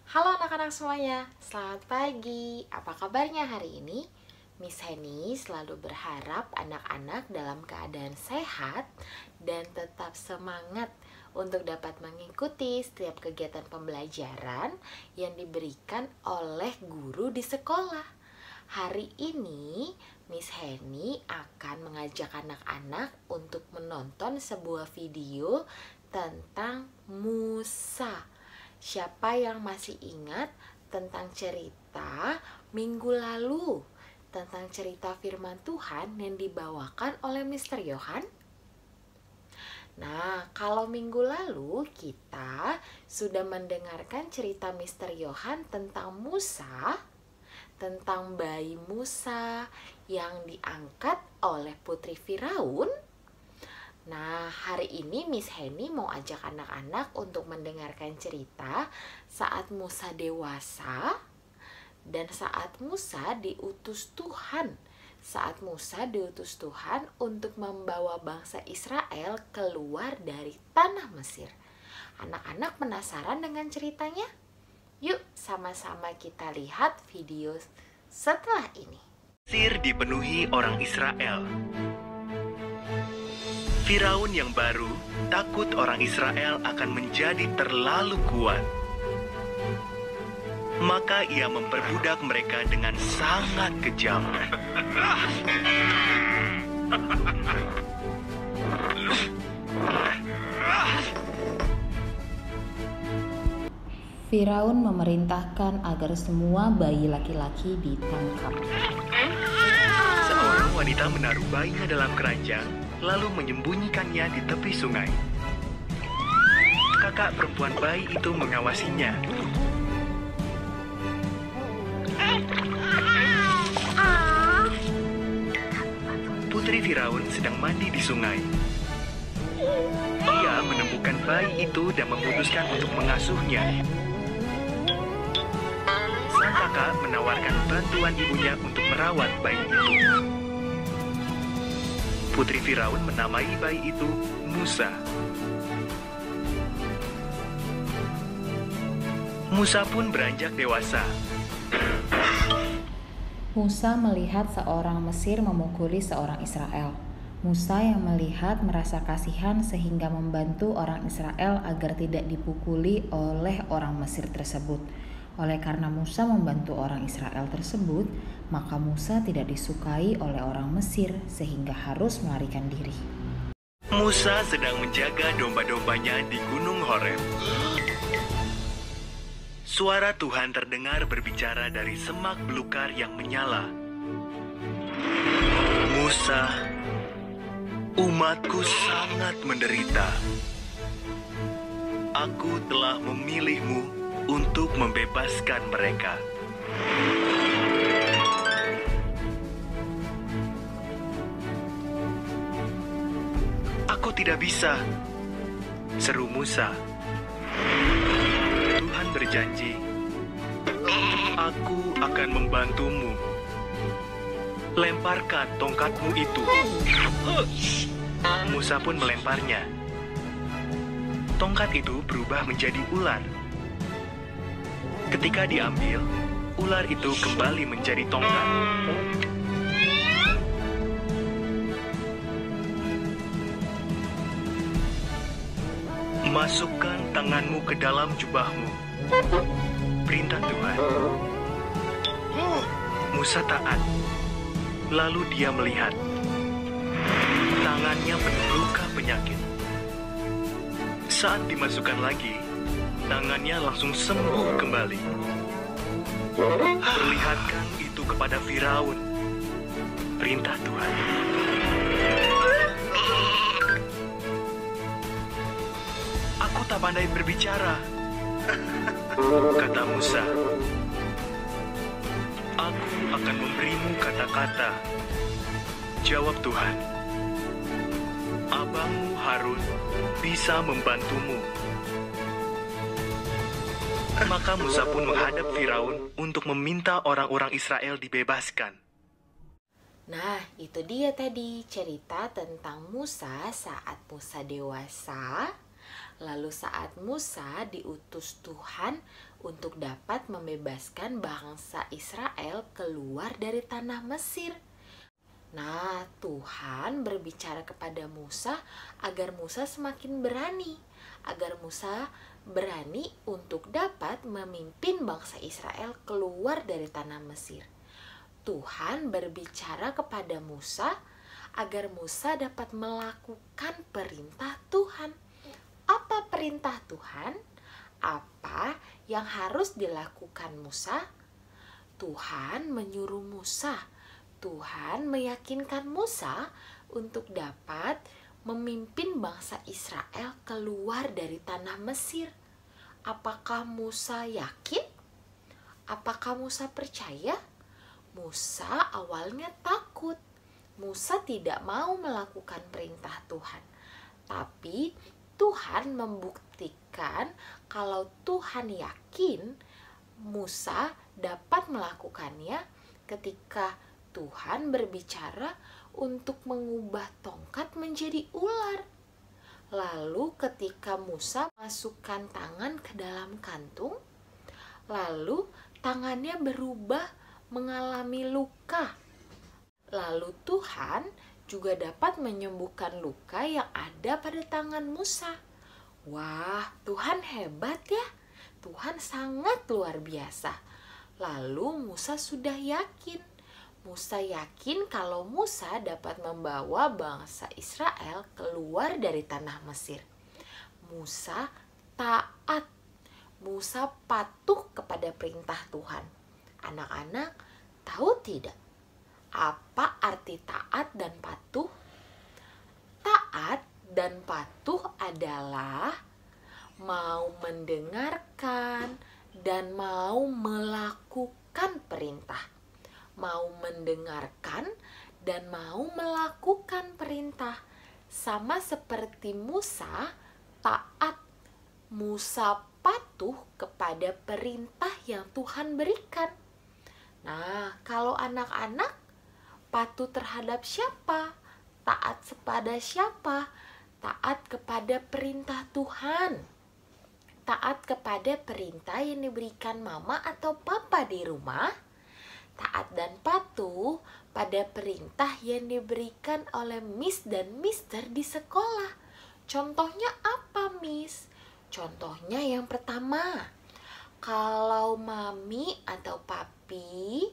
Halo anak-anak semuanya, selamat pagi. Apa kabarnya hari ini? Miss Henny selalu berharap anak-anak dalam keadaan sehat dan tetap semangat untuk dapat mengikuti setiap kegiatan pembelajaran yang diberikan oleh guru di sekolah. Hari ini Miss Henny akan mengajak anak-anak untuk menonton sebuah video tentang Musa. Siapa yang masih ingat tentang cerita minggu lalu? Tentang cerita firman Tuhan yang dibawakan oleh Mr. Yohan? Nah, kalau minggu lalu kita sudah mendengarkan cerita Mr. Yohan tentang Musa, tentang bayi Musa yang diangkat oleh putri Firaun. Nah, hari ini Miss Henny mau ajak anak-anak untuk mendengarkan cerita saat Musa dewasa dan saat Musa diutus Tuhan. Saat Musa diutus Tuhan untuk membawa bangsa Israel keluar dari tanah Mesir. Anak-anak penasaran dengan ceritanya? Yuk sama-sama kita lihat video setelah ini. Mesir dipenuhi orang Israel. Firaun yang baru takut orang Israel akan menjadi terlalu kuat. Maka ia memperbudak mereka dengan sangat kejam. Firaun memerintahkan agar semua bayi laki-laki ditangkap. Seorang wanita menaruh bayinya dalam keranjang, lalu menyembunyikannya di tepi sungai. Kakak perempuan bayi itu mengawasinya. Putri Firaun sedang mandi di sungai. Ia menemukan bayi itu dan memutuskan untuk mengasuhnya. Sang kakak menawarkan bantuan ibunya untuk merawat bayi itu. Putri Firaun menamai bayi itu Musa. Musa pun beranjak dewasa. Musa melihat seorang Mesir memukuli seorang Israel. Musa yang melihat merasa kasihan sehingga membantu orang Israel agar tidak dipukuli oleh orang Mesir tersebut. Oleh karena Musa membantu orang Israel tersebut, maka Musa tidak disukai oleh orang Mesir sehingga harus melarikan diri. Musa sedang menjaga domba-dombanya di Gunung Horeb. Suara Tuhan terdengar berbicara dari semak belukar yang menyala. Musa, umatku sangat menderita. Aku telah memilihmu untuk membebaskan mereka. Aku tidak bisa, seru Musa. Tuhan berjanji, aku akan membantumu. Lemparkan tongkatmu itu. Musa pun melemparnya. Tongkat itu berubah menjadi ular. Ketika diambil, ular itu kembali menjadi tongkat. Masukkan tanganmu ke dalam jubahmu. Perintah Tuhan. Musa taat. Lalu dia melihat. Tangannya penuh luka penyakit. Saat dimasukkan lagi, tangannya langsung sembuh kembali. Perlihatkan itu kepada Firaun. Perintah Tuhan. Aku tak pandai berbicara, kata Musa. Aku akan memberimu kata-kata, jawab Tuhan. Abangmu Harun bisa membantumu. Maka Musa pun menghadap Firaun untuk meminta orang-orang Israel dibebaskan. Nah, itu dia tadi cerita tentang Musa saat Musa dewasa. Lalu saat Musa diutus Tuhan untuk dapat membebaskan bangsa Israel keluar dari tanah Mesir. Nah, Tuhan berbicara kepada Musa agar Musa semakin berani, agar Musa berani untuk dapat memimpin bangsa Israel keluar dari tanah Mesir. Tuhan berbicara kepada Musa agar Musa dapat melakukan perintah Tuhan. Apa perintah Tuhan? Apa yang harus dilakukan Musa? Tuhan menyuruh Musa. Tuhan meyakinkan Musa untuk dapat memimpin bangsa Israel keluar dari tanah Mesir. Apakah Musa yakin? Apakah Musa percaya? Musa awalnya takut. Musa tidak mau melakukan perintah Tuhan. Tapi Tuhan membuktikan kalau Tuhan yakin Musa dapat melakukannya ketika Tuhan berbicara untuk mengubah tongkat menjadi ular. Lalu ketika Musa masukkan tangan ke dalam kantung, lalu tangannya berubah mengalami luka. Lalu Tuhan juga dapat menyembuhkan luka yang ada pada tangan Musa. Wah, Tuhan hebat ya. Tuhan sangat luar biasa. Lalu Musa sudah yakin. Musa yakin kalau Musa dapat membawa bangsa Israel keluar dari tanah Mesir. Musa taat. Musa patuh kepada perintah Tuhan. Anak-anak, tahu tidak apa arti taat dan patuh? Taat dan patuh adalah mau mendengarkan dan mau melakukan perintah. Mau mendengarkan dan mau melakukan perintah. Sama seperti Musa taat. Musa patuh kepada perintah yang Tuhan berikan. Nah, kalau anak-anak patuh terhadap siapa? Taat kepada siapa? Taat kepada perintah Tuhan. Taat kepada perintah yang diberikan mama atau papa di rumah. Taat dan patuh pada perintah yang diberikan oleh Miss dan Mister di sekolah. Contohnya apa, Miss? Contohnya yang pertama, kalau mami atau papi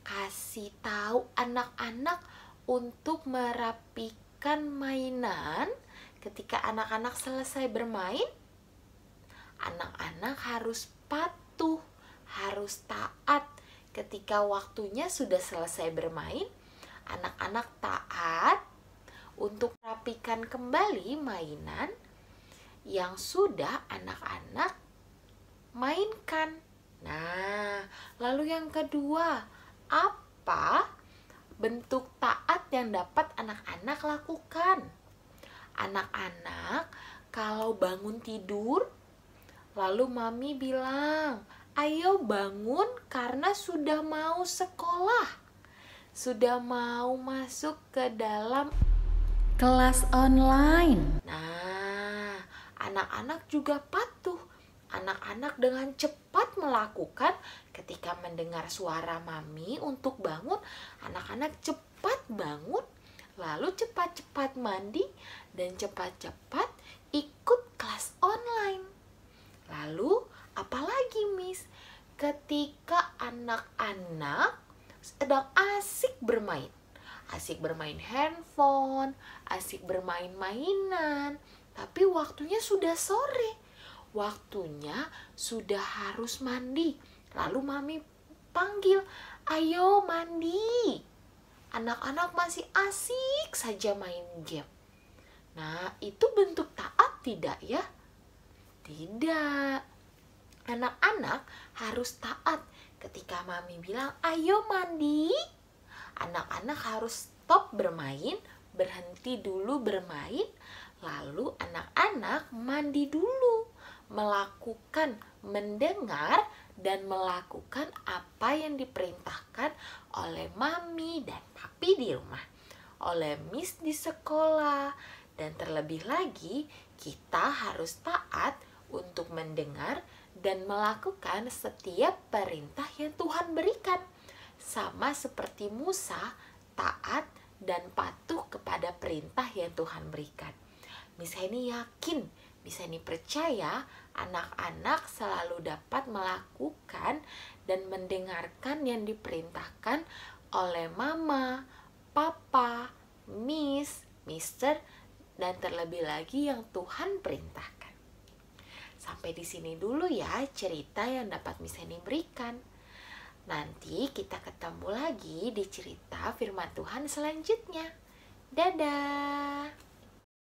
kasih tahu anak-anak untuk merapikan mainan ketika anak-anak selesai bermain, anak-anak harus patuh, harus taat. Ketika waktunya sudah selesai bermain, anak-anak taat untuk merapikan kembali mainan yang sudah anak-anak mainkan. Nah, lalu yang kedua, apa bentuk taat yang dapat anak-anak lakukan? Anak-anak kalau bangun tidur, lalu mami bilang, ayo bangun karena sudah mau sekolah, sudah mau masuk ke dalam kelas online. Nah, anak-anak juga patuh. Anak-anak dengan cepat melakukan ketika mendengar suara mami untuk bangun. Anak-anak cepat bangun, lalu cepat-cepat mandi dan cepat-cepat ikut kelas online. Lalu apalagi, Miss? Ketika anak-anak sedang asik bermain handphone, asik bermain mainan, tapi waktunya sudah sore, waktunya sudah harus mandi. Lalu mami panggil, ayo mandi. Anak-anak masih asik saja main game. Nah, itu bentuk taat tidak ya? Tidak. Anak-anak harus taat ketika mami bilang, ayo mandi. Anak-anak harus stop bermain, berhenti dulu bermain, lalu anak-anak mandi dulu, melakukan, mendengar, dan melakukan apa yang diperintahkan oleh mami dan papi di rumah, oleh Miss di sekolah. Dan terlebih lagi, kita harus taat untuk mendengar dan melakukan setiap perintah yang Tuhan berikan. Sama seperti Musa, taat dan patuh kepada perintah yang Tuhan berikan. Miss Henny yakin, Miss Henny percaya anak-anak selalu dapat melakukan dan mendengarkan yang diperintahkan oleh mama, papa, miss, mister, dan terlebih lagi yang Tuhan perintahkan. Sampai di sini dulu ya cerita yang dapat Miss Henny berikan. Nanti kita ketemu lagi di cerita firman Tuhan selanjutnya. Dadah!